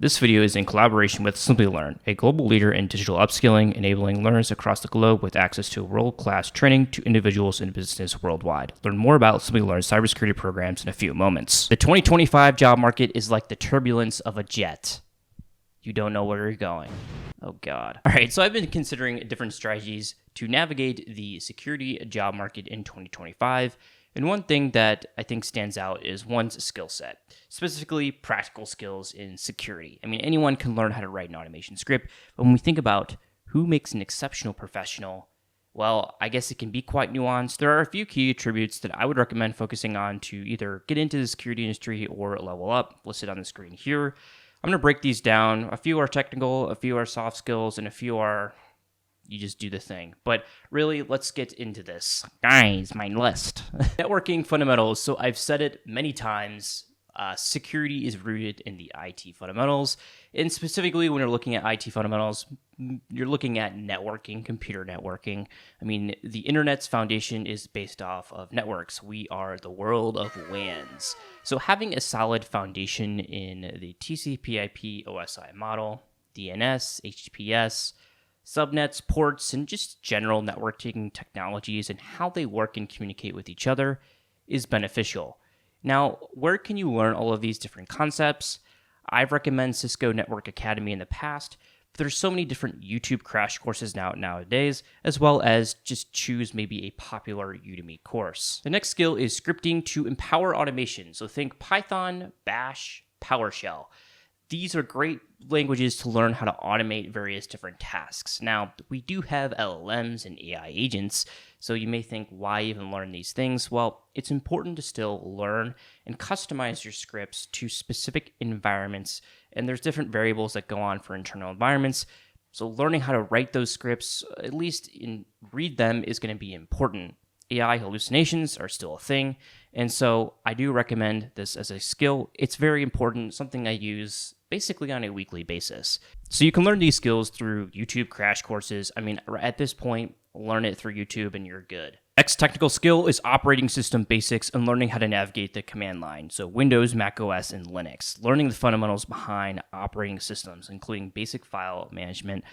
This video is in collaboration with Simplilearn, a global leader in digital upskilling, enabling learners across the globe with access to world-class training to individuals and business worldwide. Learn more about Simplilearn's cybersecurity programs in a few moments. The 2025 job market is like the turbulence of a jet. You don't know where you're going. Oh God. All right, so I've been considering different strategies to navigate the security job market in 2025. And one thing that I think stands out is one's skill set, specifically practical skills in security. I mean, anyone can learn how to write an automation script, but when we think about who makes an exceptional professional, well, I guess it can be quite nuanced. There are a few key attributes that I would recommend focusing on to either get into the security industry or level up, listed on the screen here. I'm going to break these down. A few are technical, a few are soft skills, and a few are you just do the thing. But really, let's get into this. Guys, my list. Networking fundamentals. So I've said it many times. Security is rooted in the IT fundamentals. And specifically, when you're looking at IT fundamentals, you're looking at networking, computer networking. I mean, the internet's foundation is based off of networks. We are the world of WANs. So having a solid foundation in the TCP/IP OSI model, DNS, HTTPS, subnets, ports, and just general networking technologies and how they work and communicate with each other is beneficial. Now, where can you learn all of these different concepts? I've recommended Cisco Network Academy in the past, but there's so many different YouTube crash courses nowadays, as well as just choose maybe a popular Udemy course. The next skill is scripting to empower automation. So think Python, Bash, PowerShell. These are great languages to learn how to automate various different tasks. Now, we do have LLMs and AI agents, so you may think, why even learn these things? Well, it's important to still learn and customize your scripts to specific environments, and there's different variables that go on for internal environments. So learning how to write those scripts, at least read them, is going to be important. AI hallucinations are still a thing, and so I do recommend this as a skill. It's very important, something I use basically on a weekly basis. So you can learn these skills through YouTube crash courses. I mean, at this point, learn it through YouTube and you're good. Next technical skill is operating system basics and learning how to navigate the command line. So Windows, Mac OS, and Linux. Learning the fundamentals behind operating systems, including basic file management,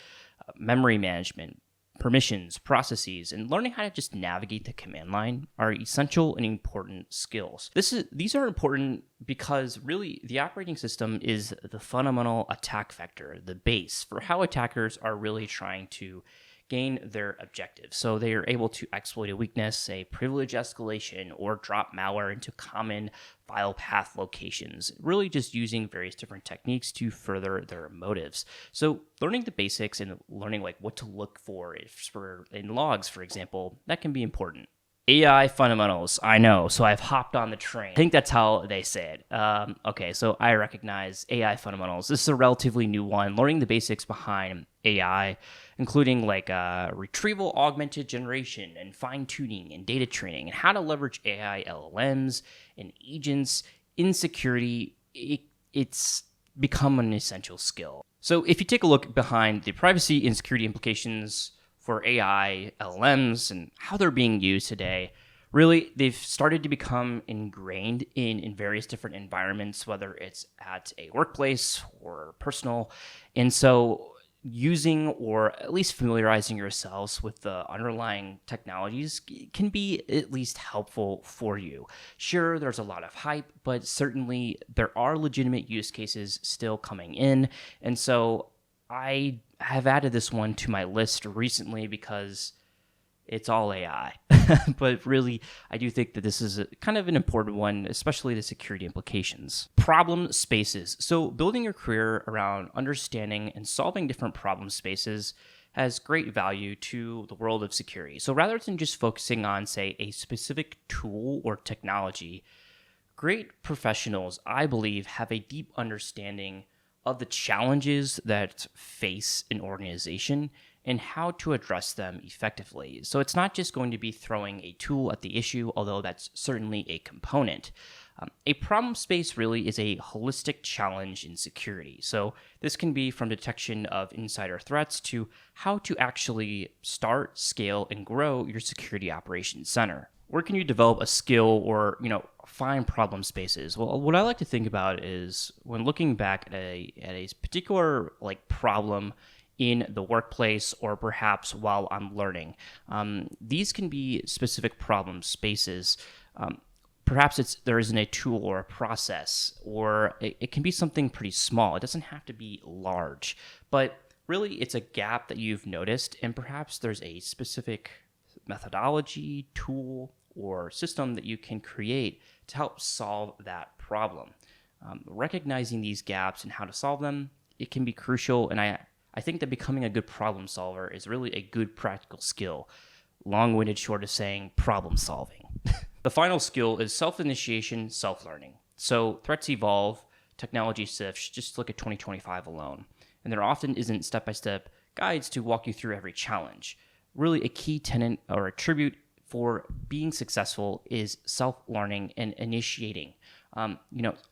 memory management, permissions, processes, and learning how to just navigate the command line are essential and important skills. These are important because really the operating system is the fundamental attack vector, the base for how attackers are really trying to gain their objectives. So they are able to exploit a weakness, a privilege escalation, or drop malware into common file path locations, really just using various different techniques to further their motives. So learning the basics and learning like what to look for in logs, for example, that can be important. AI fundamentals, I know, so I've hopped on the train. I think that's how they say it. Okay, so I recognize AI fundamentals. This is a relatively new one, learning the basics behind AI, including like retrieval augmented generation and fine-tuning and data training and how to leverage AI LLMs and agents in security. It's become an essential skill. So if you take a look behind the privacy and security implications for AI, LLMs, and how they're being used today, really, they've started to become ingrained in various different environments, whether it's at a workplace or personal. And so using or at least familiarizing yourselves with the underlying technologies can be at least helpful for you. Sure, there's a lot of hype, but certainly there are legitimate use cases still coming in. And so I have added this one to my list recently because it's all AI. But really, I do think that this is kind of an important one, especially the security implications. Problem spaces. So building your career around understanding and solving different problem spaces has great value to the world of security. So rather than just focusing on, say, a specific tool or technology, great professionals, I believe, have a deep understanding of the challenges that face an organization and how to address them effectively. So it's not just going to be throwing a tool at the issue, although that's certainly a component. A problem space really is a holistic challenge in security. So this can be from detection of insider threats to how to actually start, scale, and grow your security operations center. Where can you develop a skill or, find problem spaces. Well, what I like to think about is when looking back at a particular like problem in the workplace or perhaps while I'm learning. These can be specific problem spaces. Perhaps there isn't a tool or a process, or it can be something pretty small. It doesn't have to be large, but really it's a gap that you've noticed, and perhaps there's a specific methodology, tool, or system that you can create to help solve that problem. Recognizing these gaps and how to solve them, it can be crucial, and I think that becoming a good problem solver is really a good practical skill. Long-winded short of saying problem solving. The final skill is self-initiation, self-learning. So threats evolve, technology shifts, just look at 2025 alone. And there often isn't step-by-step guides to walk you through every challenge. Really, a key tenet or attribute for being successful is self-learning and initiating.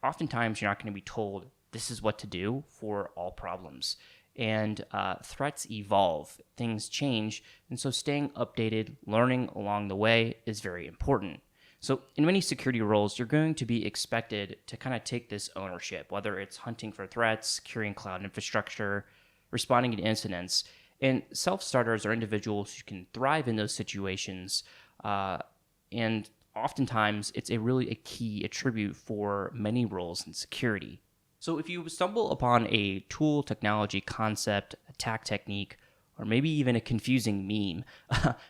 Oftentimes you're not going to be told this is what to do for all problems. And threats evolve, things change, and so staying updated, learning along the way is very important. So in many security roles, you're going to be expected to kind of take this ownership, whether it's hunting for threats, securing cloud infrastructure, responding to incidents. And self-starters are individuals who can thrive in those situations, and oftentimes it's a key attribute for many roles in security. So if you stumble upon a tool, technology, concept, attack technique, or maybe even a confusing meme,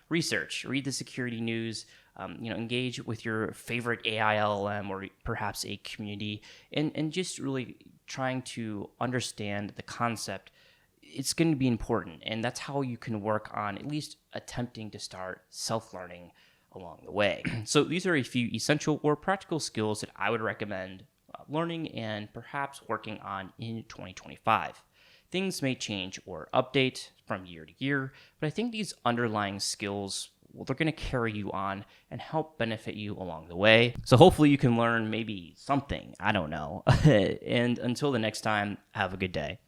research, read the security news, engage with your favorite AI LLM or perhaps a community, and just really trying to understand the concept. It's going to be important, and that's how you can work on at least attempting to start self-learning along the way. So these are a few essential or practical skills that I would recommend learning and perhaps working on in 2025. Things may change or update from year to year, but I think these underlying skills, well, they're going to carry you on and help benefit you along the way. So hopefully you can learn maybe something, I don't know. And until the next time, have a good day.